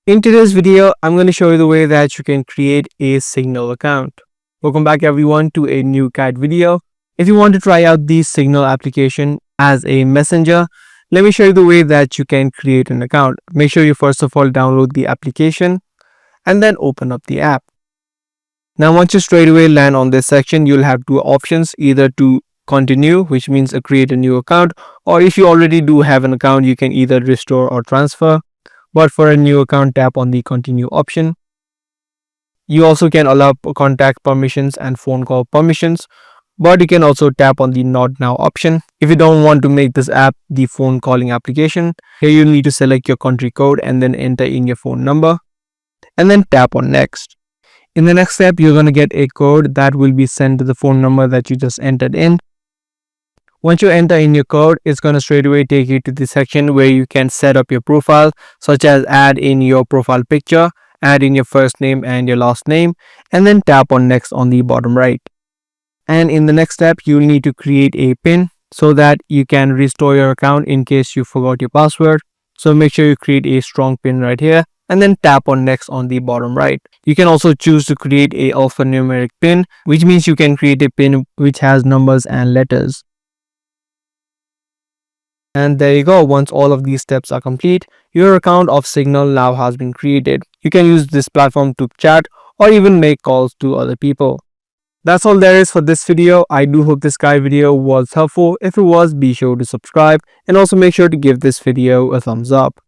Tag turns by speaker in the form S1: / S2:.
S1: In today's video, I'm going to show you the way that you can create a Signal account. Welcome back everyone to a new guide video. If you want to try out the Signal application as a messenger, let me show you the way that you can create an account. Make sure you first of all download the application and then open up the app. Now once you straight away land on this section, you'll have two options, either to continue, which means create a new account, or if you already do have an account, you can either restore or transfer. But for a new account, tap on the continue option. You also can allow contact permissions and phone call permissions, but you can also tap on the not now option. If you don't want to make this app the phone calling application, here you need to select your country code and then enter in your phone number and then tap on next. In the next step, you're going to get a code that will be sent to the phone number that you just entered in. Once you enter in your code, it's going to straight away take you to the section where you can set up your profile, such as add in your profile picture, add in your first name and your last name, and then tap on next on the bottom right. And in the next step, you'll need to create a PIN so that you can restore your account in case you forgot your password. So make sure you create a strong PIN right here and then tap on next on the bottom right. You can also choose to create a alphanumeric PIN, which means you can create a PIN which has numbers and letters. And there you go. Once all of these steps are complete, your account of Signal now has been created. You can use this platform to chat or even make calls to other people. That's all there is for this video. I do hope this guide video was helpful. If it was, be sure to subscribe and also make sure to give this video a thumbs up.